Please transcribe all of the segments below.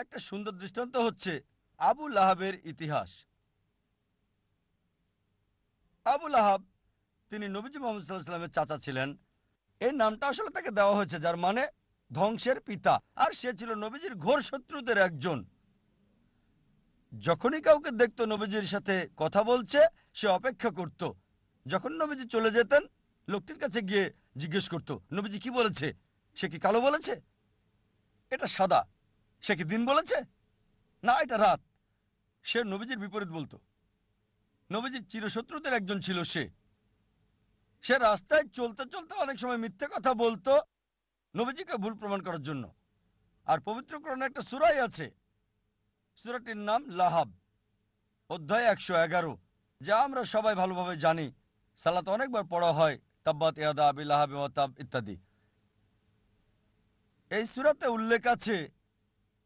একটা সুন্দর দৃষ্টান্ত হচ্ছে আবু লাহাবের ইতিহাস। আবু লাহাব তিনি নবীজি মোহাম্মদ সাল্লাল্লাহু আলাইহি ওয়াসাল্লামের চাচা ছিলেন। এই নামটা আসলে তাকে দেওয়া হয়েছে, যার মানে ধ্বংসের পিতা। আর সে ছিল নবীজির ঘোর শত্রুদের একজন। যখনই কাউকে দেখতো নবীজির সাথে কথা বলছে, সে অপেক্ষা করত। যখন নবীজি চলে যেতেন, লোকটির কাছে গিয়ে জিজ্ঞেস করত, নবীজি কি বলেছে? সে কি কালো বলেছে? এটা সাদা। সে কি দিন বলেছে? না, এটা রাত। সে নবীজির বিপরীত বলতো। নবীজির চিরশত্রুদের একজন ছিল সে। সে রাস্তায় চলতে চলতে অনেক সময় মিথ্যে কথা বলতো নবীজিকে ভুল প্রমাণ করার জন্য। আর পবিত্র কোরআনে একটা সূরাই আছে, সূরাটির নাম লাহাব, অধ্যায় 111, যা আমরা সবাই ভালোভাবে জানি। সালাতে অনেকবার পড়া হয়, তাব্বাত ইয়াদা আবি লাহাব ওয়া তাব ইত্যাদি। এই সূরাতে উল্লেখ আছে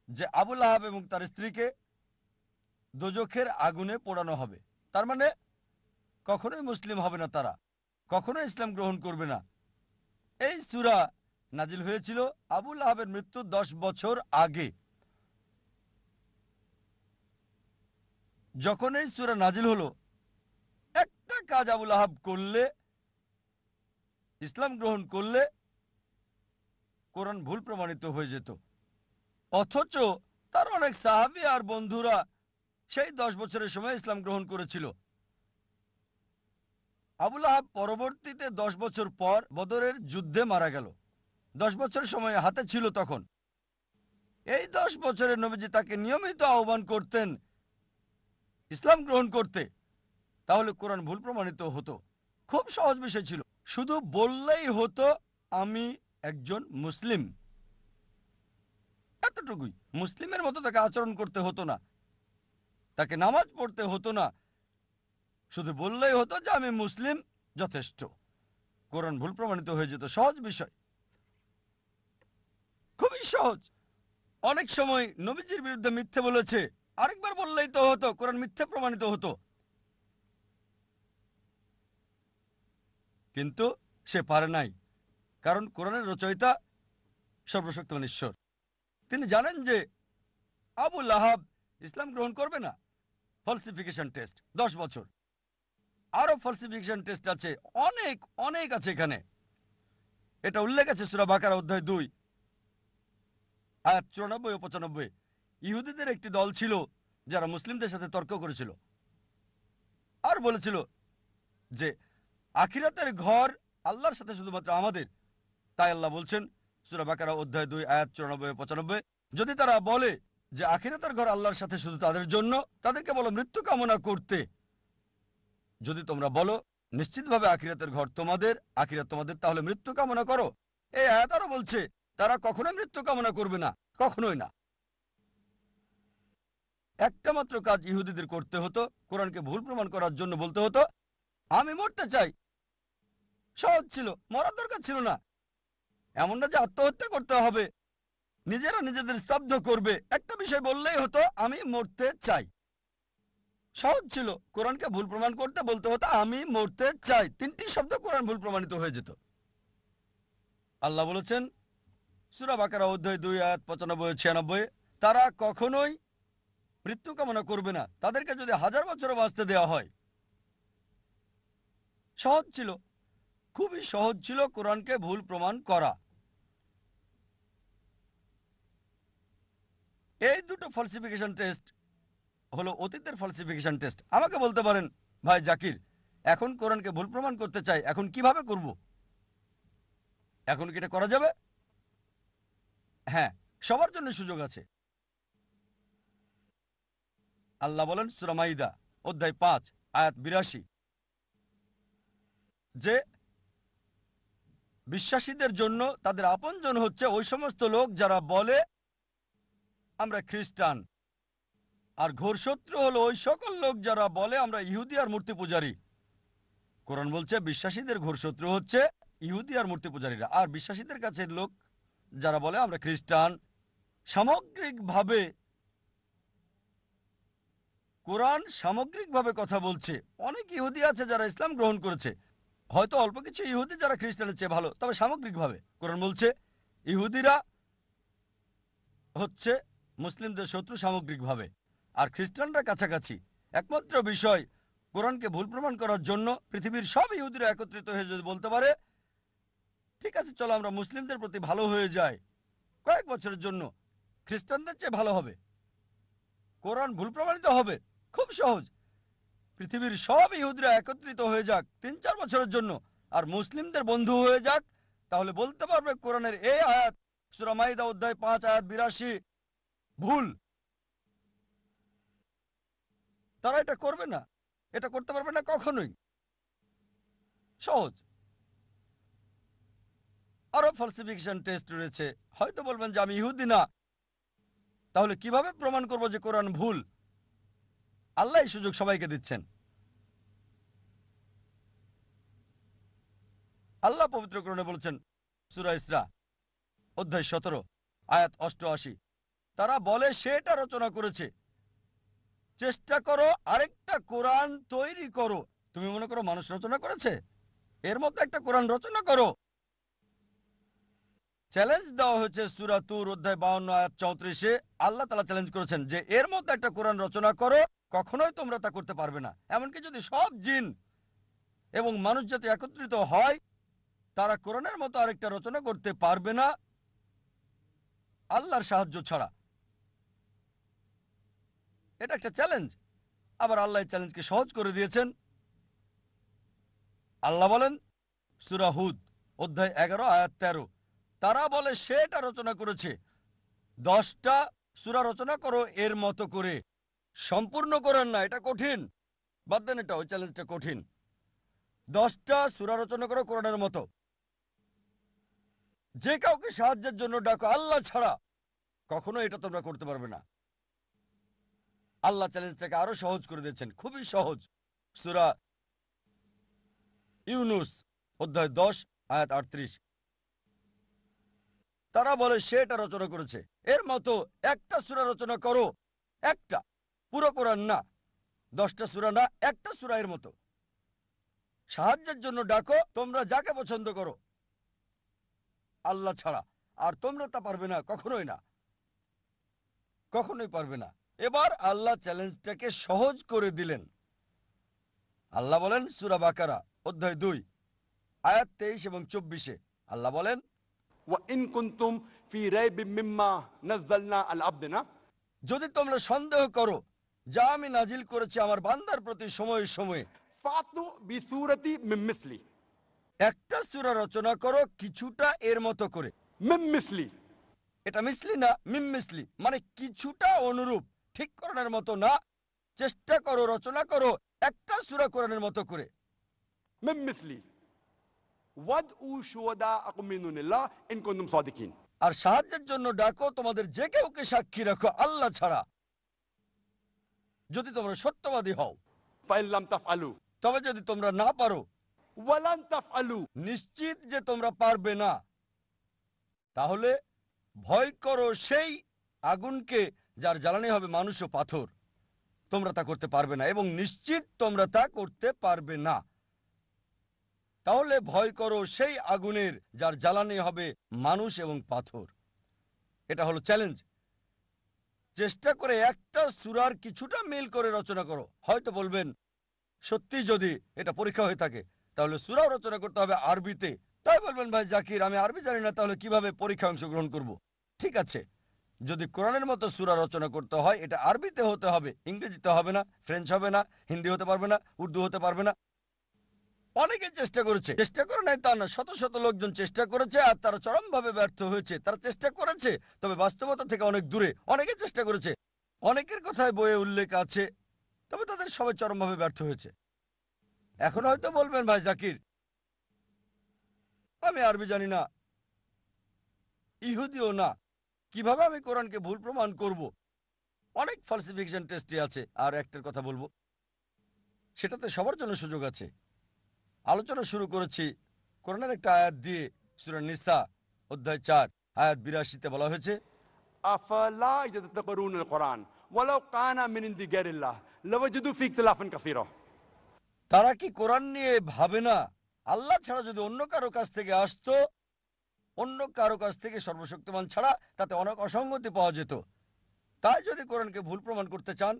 যে আবু লাহাব এবং তার স্ত্রীকে দোজখের আগুনে পোড়ানো হবে। তার মানে কখনোই মুসলিম হবে না তারা, কখনোই ইসলাম গ্রহণ করবে না। এই সূরা নাজিল হয়েছিল আবু লাহাবের মৃত্যুর 10 বছর আগে। যখন এই সূরা নাজিল হলো, একটা কাজ আবু লাহাব করলে, ইসলাম গ্রহণ করলে কোরআন ভুল প্রমাণিত হয়ে যেত। অথচ তার অনেক সাহাবী আর বন্ধুরা সেই 10 বছরের সময় ইসলাম গ্রহণ করেছিল। আবু লাহাব পরবর্তীতে 10 বছর পর বদরের যুদ্ধে মারা গেল। 10 বছর সময় হাতে ছিল তখন। এই 10 বছরের নবীজি তাকে নিয়মিত আহ্বান করতেন ইসলাম গ্রহণ করতে, তাহলে কোরআন ভুল প্রমাণিত হতো। খুব সহজ বিষয় ছিল, শুধু বললেই হতো আমি একজন মুসলিম। এতটুকুই। মুসলিমের মতো তাকে আচরণ করতে হতো না, তাকে নামাজ পড়তে হতো না, শুধু বললেই হতো যে আমি মুসলিম, যথেষ্ট। কোরআন ভুল প্রমাণিত হয়ে যেত। সহজ বিষয়, খুবই সহজ। অনেক সময় নবীজির বিরুদ্ধে মিথ্যে বলেছে, আরেকবার বললেই তো হতো, কোরআন মিথ্যে প্রমাণিত হতো। কিন্তু সে পারে নাই, কারণ কোরআনের রচয়িতা সর্বশক্তিমান ঈশ্বর। তিনি জানেন যে আবু লাহাব ইসলাম গ্রহণ করবে না। ফলসিফিকেশন টেস্ট 10 বছর। আরো ফলসিফিকেশন টেস্ট আছে, অনেক অনেক আছে এখানে। এটা উল্লেখ আছে সূরা বাকারা অধ্যায় 2 আয়াত 94 ও 95। ইহুদিদের একটি দল ছিল যারা মুসলিমদের সাথে তর্ক করেছিল আর বলেছিল যে আখিরাতের ঘর আল্লাহর সাথে শুধুমাত্র আমাদের। তাই আল্লাহ বলছেন সূরা বাকারা অধ্যায় 2 আয়াত 94 ও 95, যদি তারা বলে যে আখিরাতের ঘর আল্লাহর সাথে শুধু তাদের জন্য, তাদেরকে বলো মৃত্যু কামনা করতে। যদি তোমরা বলো নিশ্চিতভাবে আখিরাতের ঘর তোমাদের, আখিরাত তোমাদের, তাহলে মৃত্যু কামনা করো। এই আয়াত আরো বলছে তারা কখনোই মৃত্যু কামনা করবে না, কখনোই না। একটা মাত্র কাজ ইহুদিদের করতে হতো, কোরআনকে ভুল প্রমাণ করার জন্য বলতে হতো আমি মরতে চাই। সহজ ছিল, মরার দরকার ছিল না। এমন না যে আত্মহত্যা করতে হবে, নিজেরা নিজেদের স্তব্ধ করবে। একটা বিষয় বললেই হতো আমি মরতে চাই। সহজ ছিল। কোরআনকে ভুল প্রমাণ করতে বলতে হতো আমি মরতে চাই। 3টি শব্দ কোরআন ভুল প্রমাণিত হয়ে যেত। আল্লাহ বলেছেন সূরা বাকারা অধ্যায় 2 আয়াত 95 ও 96, তারা কখনোই মৃত্যু কামনা করবে না, তাদেরকে যদি 1000 বছরও বাঁচতে দেওয়া হয়। সহজ ছিল, খুবই সহজ ছিল কোরআনকে ভুল প্রমাণ করা। এই দুটো ফলসিফিকেশন টেস্ট হলো অতীতের ফলসিফিকেশন টেস্ট। আমাকে বলতে পারেন ভাই জাকির, এখন কোরআনকে ভুল প্রমাণ করতে চাই, এখন কিভাবে করব? এখন কি এটা করা যাবে? হ্যাঁ, সবার জন্য সুযোগ আছে। আল্লাহ বলেন সূরা মাইদা অধ্যায় 5 আয়াত 82 যে বিশ্বাসীদের জন্য তাদের আপনজন হচ্ছে ওই সমস্ত লোক যারা বলে আমরা খ্রিস্টান, আর ঘোর শত্রু হলো ওই সকল লোক যারা বলে আমরা ইহুদি আর মূর্তি পূজারী। কোরআন বলছে বিশ্বাসীদের ঘোর শত্রু হচ্ছে ইহুদি আর মূর্তি পূজারীরা, আর বিশ্বাসীদের কাছে লোক যারা বলে আমরা খ্রিস্টান। সামগ্রিকভাবে কোরআন সামগ্রিকভাবে কথা বলছে। অনেক ইহুদি আছে যারা ইসলাম গ্রহণ করেছে, হয়তো অল্প কিছু ইহুদি যারা খ্রিস্টানের চেয়ে ভালো, তবে সামগ্রিকভাবে কোরআন বলছে ইহুদিরা হচ্ছে মুসলিমদের শত্রু সামগ্রিকভাবে, আর খ্রিস্টানরা কাছাকাছি। একমাত্র বিষয়, কোরআনকে ভুল প্রমাণ করার জন্য পৃথিবীর সব ইহুদিরা একত্রিত হয়ে যদি বলতে পারে, ঠিক আছে চলো আমরা মুসলিমদের প্রতি ভালো হয়ে যাই কয়েক বছরের জন্য, খ্রিস্টানদের চেয়ে ভালো হবে, কোরআন ভুল প্রমাণিত হবে, খুব সহজ। পৃথিবীর সব ইহুদিরা একত্রিত হয়ে যাক ৩-৪ বছরের জন্য, আর মুসলিমদের বন্ধু হয়ে যাক, তাহলে বলতে পারবে কোরআনের এই আয়াত সূরা মাইদা অধ্যায় ৫ আয়াত ৮২ ভুল। তারা এটা করবে না, এটা করতে পারবে না কখনোই। সহজ। আরো ফালসিফিকেশন টেস্ট রয়েছে। হয়তো বলবেন যে আমি ইহুদি না, তাহলে কিভাবে প্রমাণ করব যে কোরআন ভুল? আল্লাহ এই সুযোগ সবাইকে দিচ্ছেন। আল্লাহ পবিত্র কোরআনে বলেছেন সূরা ইসরা অধ্যায় ১৭ আয়াত ৮৮, তারা বলে সে এটা রচনা করেছে। চেষ্টা করো আরেকটা কোরআন তৈরি করো। তুমি মনে করো মানুষ রচনা করেছে? এর মধ্যে একটা কোরআন রচনা করো। চ্যালেঞ্জ দেওয়া হয়েছে সূরা তুর অধ্যায় ৫২ আয়াত ৩৪-এ। আল্লাহ তাআলা চ্যালেঞ্জ করেছেন যে এর মধ্যে একটা কোরআন রচনা করো। কখনোই তোমরা তা করতে পারবে না। এমনকি যদি সব জিন এবং মানুষ জাতি একত্রিত হয়, তারা কোরআনের মতো আরেকটা রচনা করতে পারবে না আল্লাহর সাহায্য ছাড়া। এটা একটা চ্যালেঞ্জ। আবার আল্লাহ এই চ্যালেঞ্জকে সহজ করে দিয়েছেন। আল্লাহ বলেন সূরা হুদ অধ্যায় ১১ আয়াত ১৩, তারা বলে সে এটা রচনা করেছে। ১০টা সূরা রচনা করো এর মতো করে। সম্পূর্ণ কোরআন না, এটা কঠিন। বাদ দেন এটা, ওই চ্যালেঞ্জটা কঠিন। 10টা সূরা রচনা করো কোরআনের মতো। যে কাউকে সাহায্যের জন্য ডাকো আল্লাহ ছাড়া, কখনো এটা তোমরা করতে পারবে না। আল্লাহ চ্যালেঞ্জটাকে আরো সহজ করে দিয়েছেন, খুবই সহজ। সূরা ইউনুস অধ্যায় 10 আয়াত 38, তারা বলে সে এটা রচনা করেছে। এর মতো একটা সূরা রচনা করো, একটা, পুরো কোরআন না, 10টা সূরা না, একটা সূরা এর মতো। সাহায্যের জন্য ডাকো তোমরা যাকে পছন্দ করো আল্লাহ ছাড়া, আর তোমরা তা পারবে না, কখনোই না, কখনোই পারবে না। এবার আল্লাহ চ্যালেঞ্জটাকে সহজ করে দিলেন। আল্লাহ বলেন সূরা বাকারা অধ্যায় 2 আয়াত 23 এবং 24-এ, আল্লাহ বলেন وإن كنتم في ريب مما نزلنا على عبدنا, যদি তোমরা সন্দেহ করো যা আমি নাজিল করেছি আমার বান্দার প্রতি সময়ে সময়ে, فأتوا بسورة من مثلي, একটা সূরা রচনা করো কিছুটা এর মতো করে। من مثلي, এটা মিসলি না, মিম মিসলি, মানে কিছুটা অনুরূপ, ঠিক কোরআনের মতো না। চেষ্টা করো, রচনা করো একটা সূরা কোরআনের মতো করে। من مثلي وادعوا شهداءكم من دون الله إن كنتم صادقين. আর সাহায্যের জন্য ডাকো তোমাদের যে কেউকে সাক্ষী রাখো আল্লাহ ছাড়া, যদি তোমরা সত্যবাদী হও। فإن لم تفعلوا তবে যদি তোমরা না পারো, ولن تفعلوا, নিশ্চিত যে তোমরা পারবে না, তাহলে ভয় করো সেই আগুনকে যার জ্বালানি হবে মানুষ ও পাথর। তোমরা তা করতে পারবে না, এবং নিশ্চিত তোমরা তা করতে পারবে না। তাহলে ভয় করো সেই আগুনের যার জ্বালানি হবে মানুষ এবং পাথর। এটা হলো চ্যালেঞ্জ। চেষ্টা করে একটা সূরার কিছুটা মিল করে রচনা করো। হয়তো বলবেন সত্যি যদি এটা পরীক্ষা হয়ে থাকে তাহলে সূরাও রচনা করতে হবে আরবিতে। তাই বলবেন ভাই জাকির আমি আরবি জানি না, তাহলে কিভাবে পরীক্ষা অংশগ্রহণ করব? ঠিক আছে, যদি কোরআনের মতো সূরা রচনা করতে হয় এটা আরবিতে হতে হবে, ইংরেজিতে হবে না, ফ্রেঞ্চ হবে না, হিন্দি হতে পারবে না, উর্দু হতে পারবে না। অনেকে চেষ্টা করেছে, চেষ্টা করে নাই তা না, শত শত লোকজন চেষ্টা করেছে আর তারা চরমভাবে ব্যর্থ হয়েছে। তারা চেষ্টা করেছে তবে বাস্তবতা থেকে অনেক দূরে। অনেকে চেষ্টা করেছে, অনেকের কথায় বইয়ে উল্লেখ আছে, তবে তাদের সবাই চরমভাবে ব্যর্থ হয়েছে। এখন হয়তো বলবেন ভাই জাকির আমি আরবি জানি না, ইহুদিও না, কিভাবে আমি কোরআনকে ভুল প্রমাণ করব? অনেক ফালসিফিকেশন টেস্টে আছে। আর একটার কথা বলবো, সেটাতে সবার জন্য সুযোগ আছে। আলোচনা শুরু করেছি কোরআনের একটা আয়াত দিয়ে। সূরা নিসা অধ্যায় 4 আয়াত ৮২-তে বলা হয়েছে أفلا يتدبرون القرآن ولو كان من عند غير الله لوجدوا فيه اختلافا كثيرا. তারা কি কোরআন নিয়ে ভাবে না আল্লাহ ছাড়া যদি অন্য কারো কাছ থেকে আসতো, অন্য কারো কাছ থেকে সর্বশক্তিমান ছাড়া, তাতে অনেক অসঙ্গতি পাওয়া যেত। তাই যদি কোরআনকে ভুল প্রমাণ করতে চান,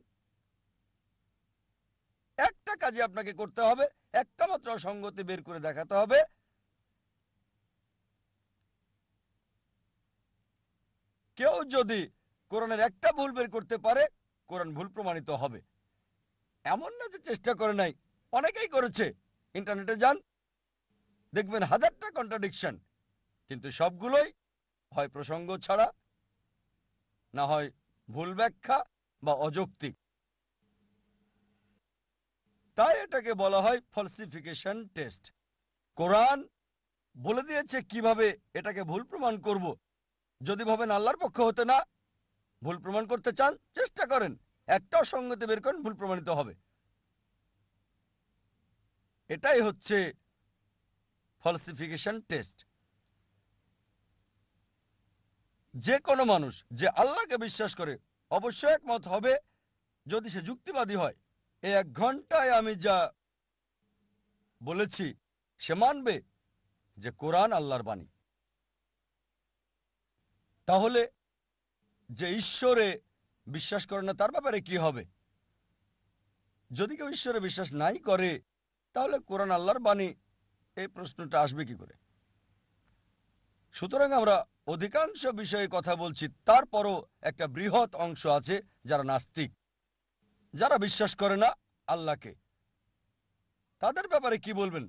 একটা কাজে আপনাকে করতে হবে, একটা মাত্র অসঙ্গতি বের করে দেখাতে হবে। কেউ যদি কোরআনের একটা ভুল বের করতে পারে, কোরআন ভুল প্রমাণিত হবে। এমন না যে চেষ্টা করে নাই, অনেকেই করেছে। ইন্টারনেটে যান, দেখবেন হাজারটা কন্ট্রাডিকশন, কিন্তু সবগুলোই হয় প্রসঙ্গ ছাড়া, না হয় ভুল ব্যাখ্যা বা অযৌক্তিক। তাই এটাকে বলা হয় ফলসিফিকেশন টেস্ট। কোরআন বলে দিয়েছে কিভাবে এটাকে ভুল প্রমাণ করব। যদি ভাবেন আল্লাহর পক্ষ হতে না, ভুল প্রমাণ করতে চান, চেষ্টা করেন, একটা অসঙ্গতি বের করেন, ভুল প্রমাণিত হবে। এটাই হচ্ছে ফলসিফিকেশন টেস্ট। যে কোনো মানুষ যে আল্লাহকে বিশ্বাস করে অবশ্যই একমত হবে, যদি সে যুক্তিবাদী হয়। এই 1 ঘন্টায় আমি যা বলেছি সে মানবে যে কোরআন আল্লাহর বাণী। তাহলে যে ঈশ্বরে বিশ্বাস করে না তার ব্যাপারে কি হবে? যদি কেউ ঈশ্বরে বিশ্বাস নাই করে, তাহলে কোরআন আল্লাহর বাণী, এই প্রশ্নটা আসবে কি করে? সুতরাং আমরা অধিকাংশ বিষয়ে কথা বলছি, তারপরও একটা বৃহৎ অংশ আছে যারা নাস্তিক, যারা বিশ্বাস করে না আল্লাহকে। তাদের ব্যাপারে কি বলবেন?